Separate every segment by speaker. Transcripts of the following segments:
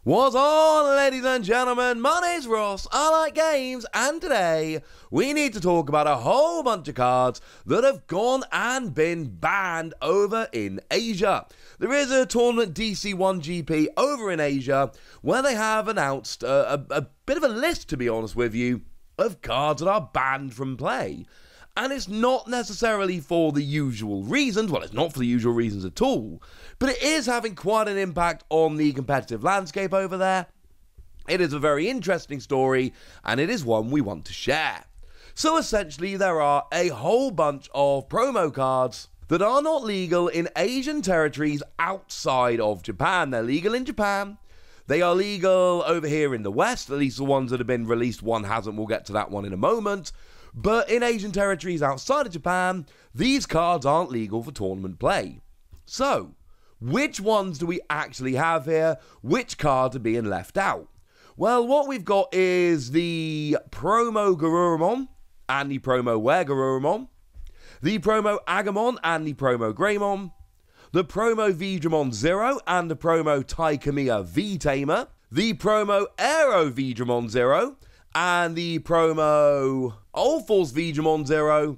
Speaker 1: What's on, ladies and gentlemen? My name's Ross, I like games, and today we need to talk about a whole bunch of cards that have gone and been banned over in Asia. There is a tournament, DC1 GP, over in Asia, where they have announced a bit of a list, to be honest with you, of cards that are banned from play. And it's not necessarily for the usual reasons, well, it's not for the usual reasons at all, but it is having quite an impact on the competitive landscape over there. It is a very interesting story, and it is one we want to share. So essentially, there are a whole bunch of promo cards that are not legal in Asian territories outside of Japan. They're legal in Japan. They are legal over here in the West, at least the ones that have been released. One hasn't, we'll get to that one in a moment. But in Asian territories outside of Japan, these cards aren't legal for tournament play. So, which ones do we actually have here? Which cards are being left out? Well, what we've got is the promo Garurumon and the promo Weregarurumon, the promo Agumon and the promo Greymon, the promo Veedramon Zero and the promo Taikamiya V-Tamer, the promo Aero Veedramon Zero, and the promo Allforce Veedramon Zero,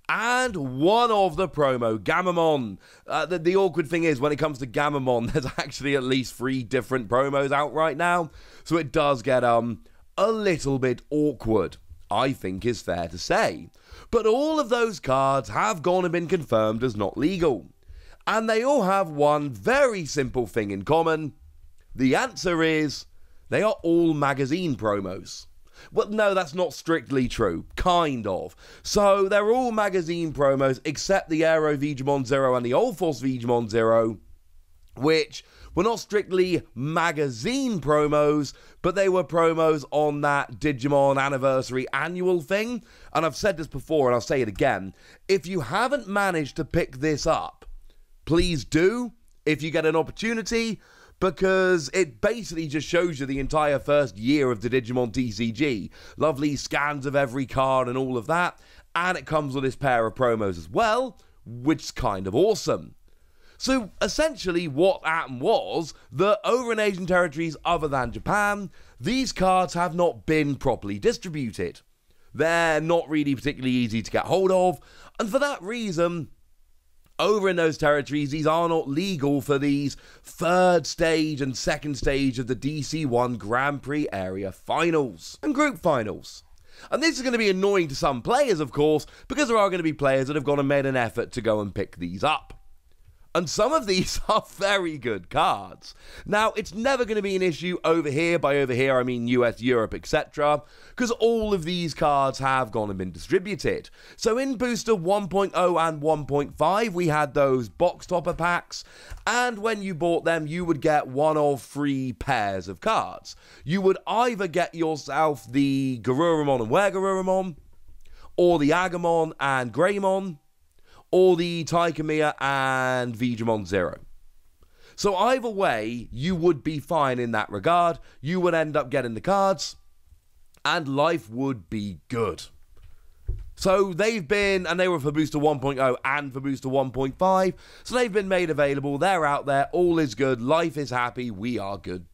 Speaker 1: and one of the promo Gamamon. The awkward thing is, when it comes to Gamamon, there's actually at least 3 different promos out right now, so it does get a little bit awkward, I think is fair to say. But all of those cards have gone and been confirmed as not legal, and they all have one very simple thing in common. The answer is, they are all magazine promos. Well, no, that's not strictly true. Kind of. So, they're all magazine promos, except the Aero Veedramon Zero and the Allforce Veedramon Zero, which were not strictly magazine promos, but they were promos on that Digimon Anniversary annual thing. And I've said this before, and I'll say it again. If you haven't managed to pick this up, please do, if you get an opportunity, because it basically just shows you the entire first year of the Digimon TCG. Lovely scans of every card and all of that. And it comes with this pair of promos as well, which is kind of awesome. So essentially what happened was that over in Asian territories other than Japan, these cards have not been properly distributed. They're not really particularly easy to get hold of. And for that reason, over in those territories, these are not legal for these third stage and second stage of the DC1 Grand Prix area finals and group finals. And this is going to be annoying to some players, of course, because there are going to be players that have gone and made an effort to go and pick these up. And some of these are very good cards. Now, it's never going to be an issue over here. By over here, I mean US, Europe, etc. Because all of these cards have gone and been distributed. So in Booster 1.0 and 1.5, we had those box topper packs. And when you bought them, you would get one of 3 pairs of cards. You would either get yourself the Garurumon and Weregarurumon, or the Agumon and Greymon, or the Taikamiya and Veedramon Zero. So either way, you would be fine in that regard. You would end up getting the cards, and life would be good. So they've been, and they were for Booster 1.0 and for Booster 1.5, so they've been made available. They're out there. All is good. Life is happy. We are good.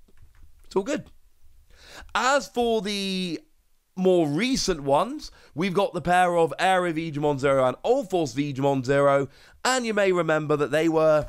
Speaker 1: It's all good. As for the more recent ones, we've got the pair of Aero Veedramon Zero and Allforce Veedramon Zero, and you may remember that they were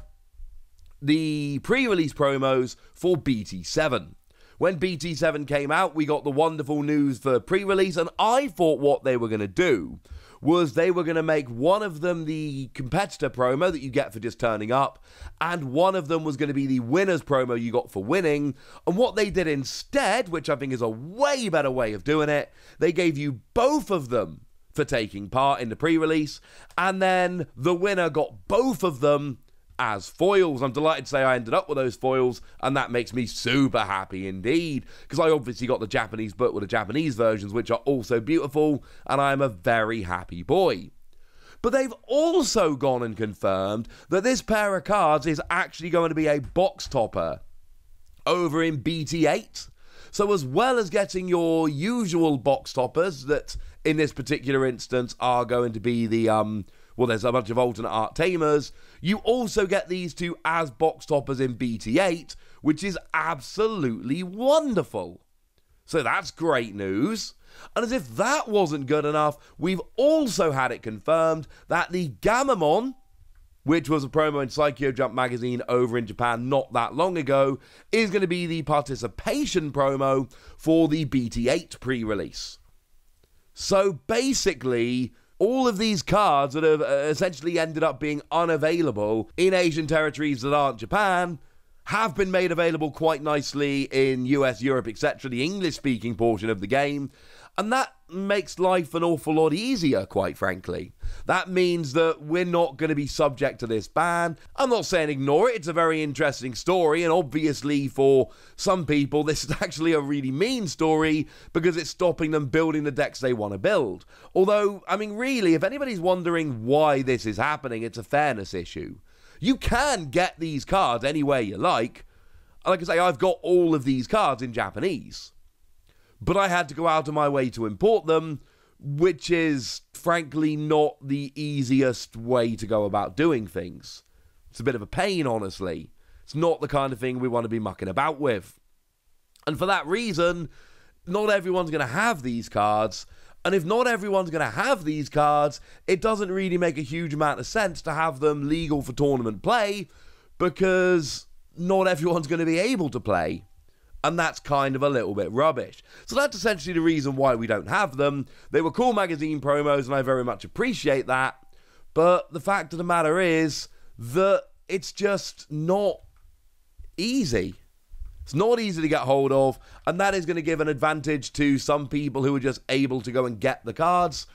Speaker 1: the pre-release promos for BT7. When BT7 came out, we got the wonderful news for pre-release, and I thought what they were going to do was they were going to make one of them the competitor promo that you get for just turning up, and one of them was going to be the winner's promo you got for winning. And what they did instead, which I think is a way better way of doing it, they gave you both of them for taking part in the pre-release, and then the winner got both of them as foils. I'm delighted to say I ended up with those foils, and that makes me super happy indeed, because I obviously got the Japanese book with the Japanese versions, which are also beautiful, and I am a very happy boy. But they've also gone and confirmed that this pair of cards is actually going to be a box topper over in BT8. So as well as getting your usual box toppers that in this particular instance are going to be the well, there's a bunch of alternate art tamers, you also get these two as box toppers in BT8, which is absolutely wonderful. So that's great news. And as if that wasn't good enough, we've also had it confirmed that the Gamamon, which was a promo in Psycho Jump magazine over in Japan not that long ago, is going to be the participation promo for the BT8 pre-release. So basically, all of these cards that have essentially ended up being unavailable in Asian territories that aren't Japan have been made available quite nicely in US, Europe, etc., the English-speaking portion of the game, and that makes life an awful lot easier, quite frankly. That means that we're not going to be subject to this ban. I'm not saying ignore it, it's a very interesting story, and obviously for some people this is actually a really mean story because it's stopping them building the decks they want to build. Although, I mean, really, if anybody's wondering why this is happening, it's a fairness issue. You can get these cards any way you like. Like I say, I've got all of these cards in Japanese. But I had to go out of my way to import them, which is, frankly, not the easiest way to go about doing things. It's a bit of a pain, honestly. It's not the kind of thing we want to be mucking about with. And for that reason, not everyone's going to have these cards. And if not everyone's going to have these cards, it doesn't really make a huge amount of sense to have them legal for tournament play, because not everyone's going to be able to play. And that's kind of a little bit rubbish. So that's essentially the reason why we don't have them. They were cool magazine promos, and I very much appreciate that. But the fact of the matter is that it's just not easy. It's not easy to get hold of, and that is going to give an advantage to some people who are just able to go and get the cards.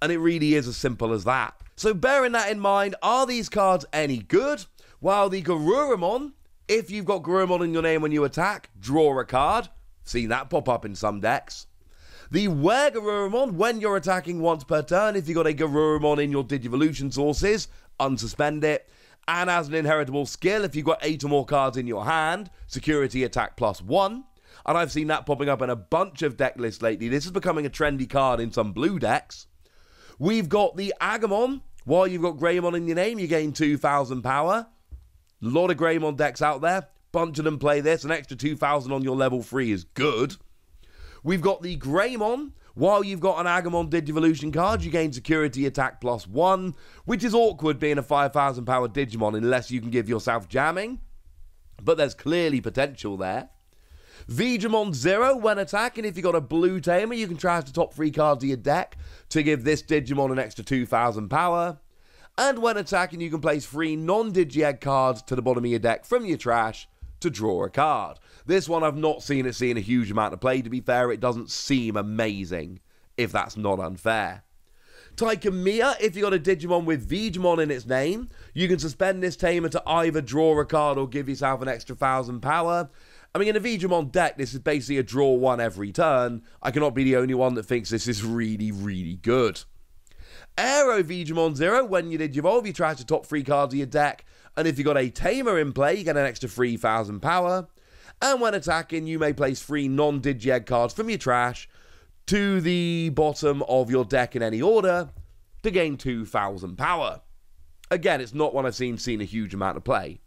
Speaker 1: And it really is as simple as that. So bearing that in mind, are these cards any good? Well, the Garurumon, if you've got Garurumon in your name when you attack, draw a card. Seen that pop up in some decks. The Were-Garurumon, when you're attacking once per turn, if you've got a Garurumon in your Digivolution sources, unsuspend it. And as an inheritable skill, if you've got 8 or more cards in your hand, security attack +1. And I've seen that popping up in a bunch of deck lists lately. This is becoming a trendy card in some blue decks. We've got the Agumon. While you've got Greymon in your name, you gain 2,000 power. A lot of Greymon decks out there. Bunch of them play this. An extra 2,000 on your level 3 is good. We've got the Greymon. While you've got an Agumon Digivolution card, you gain security attack +1, which is awkward being a 5,000 power Digimon unless you can give yourself jamming. But there's clearly potential there. Veedramon Zero, when attacking, if you've got a blue tamer, you can trash the top 3 cards of your deck to give this Digimon an extra 2,000 power. And when attacking, you can place 3 non-Digi-Egg cards to the bottom of your deck from your trash to draw a card. This one I've not seen it seeing a huge amount of play, to be fair. It doesn't seem amazing, if that's not unfair. Taikamiya, if you got a Digimon with Veedramon in its name, you can suspend this tamer to either draw a card or give yourself an extra 1,000 power. I mean, in a Veedramon deck, this is basically a draw 1 every turn. I cannot be the only one that thinks this is really, really good. Aero Veedramon Zero, when you Digivolve, you trash the top 3 cards of your deck, and if you got a tamer in play, you get an extra 3,000 power. And when attacking, you may place 3 non-Digi-Egg cards from your trash to the bottom of your deck in any order to gain 2,000 power. Again, it's not one I've seen a huge amount of play.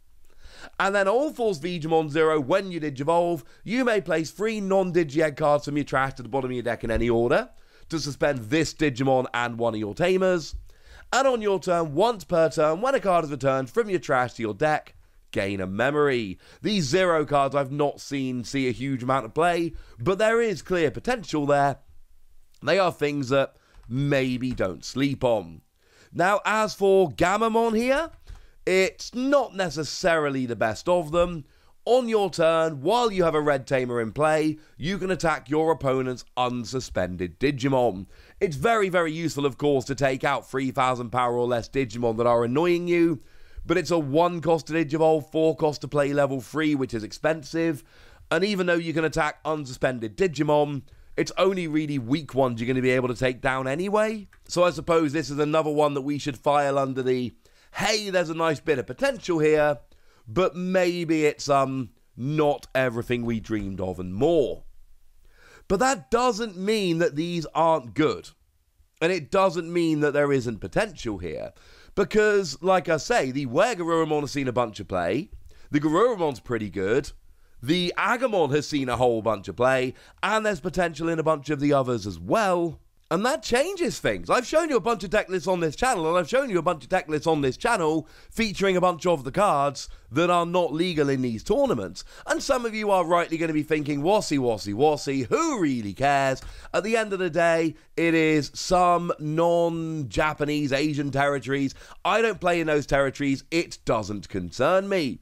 Speaker 1: And then All-Force Veedramon Zero, when you Digivolve, you may place 3 non-Digi-Egg cards from your trash to the bottom of your deck in any order to suspend this Digimon and one of your tamers. And on your turn, once per turn, when a card is returned from your trash to your deck, gain a memory. These Zero cards I've not seen see a huge amount of play, but there is clear potential there. They are things that maybe don't sleep on. Now, as for Gamamon here, it's not necessarily the best of them. On your turn, while you have a red tamer in play, you can attack your opponent's unsuspended Digimon. It's very, very useful, of course, to take out 3,000 power or less Digimon that are annoying you, but it's a 1 cost to Digivolve, 4 cost to play level 3, which is expensive, and even though you can attack unsuspended Digimon, it's only really weak ones you're going to be able to take down anyway. So I suppose this is another one that we should file under the, hey, there's a nice bit of potential here, but maybe it's not everything we dreamed of and more. But that doesn't mean that these aren't good. And it doesn't mean that there isn't potential here. Because, like I say, the Were-Garurumon has seen a bunch of play. The Garurumon's pretty good. The Agumon has seen a whole bunch of play, and there's potential in a bunch of the others as well. And that changes things. I've shown you a bunch of deck lists on this channel, and I've shown you a bunch of deck lists on this channel featuring a bunch of the cards that are not legal in these tournaments. And some of you are rightly going to be thinking, Wossy, who really cares? At the end of the day, it is some non-Japanese Asian territories. I don't play in those territories. It doesn't concern me.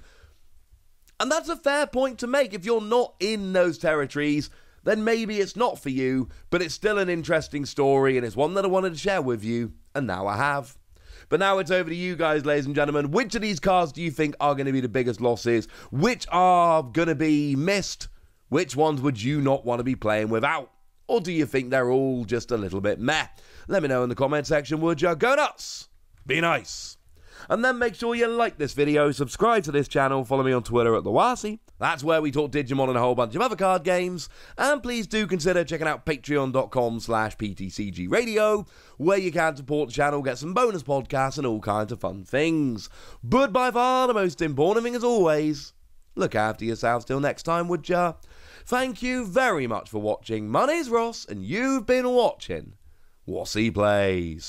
Speaker 1: And that's a fair point to make. If you're not in those territories, then maybe it's not for you, but it's still an interesting story, and it's one that I wanted to share with you, and now I have. But now it's over to you guys, ladies and gentlemen. Which of these cards do you think are going to be the biggest losses? Which are going to be missed? Which ones would you not want to be playing without? Or do you think they're all just a little bit meh? Let me know in the comment section, would you? Go nuts! Be nice! And then make sure you like this video, subscribe to this channel, follow me on Twitter at TheWossy. That's where we talk Digimon and a whole bunch of other card games. And please do consider checking out patreon.com/PTCGradio, where you can support the channel, get some bonus podcasts and all kinds of fun things. But by far the most important thing as always, look after yourselves till next time, would ya? Thank you very much for watching. My name's Ross, and you've been watching Wossy Plays.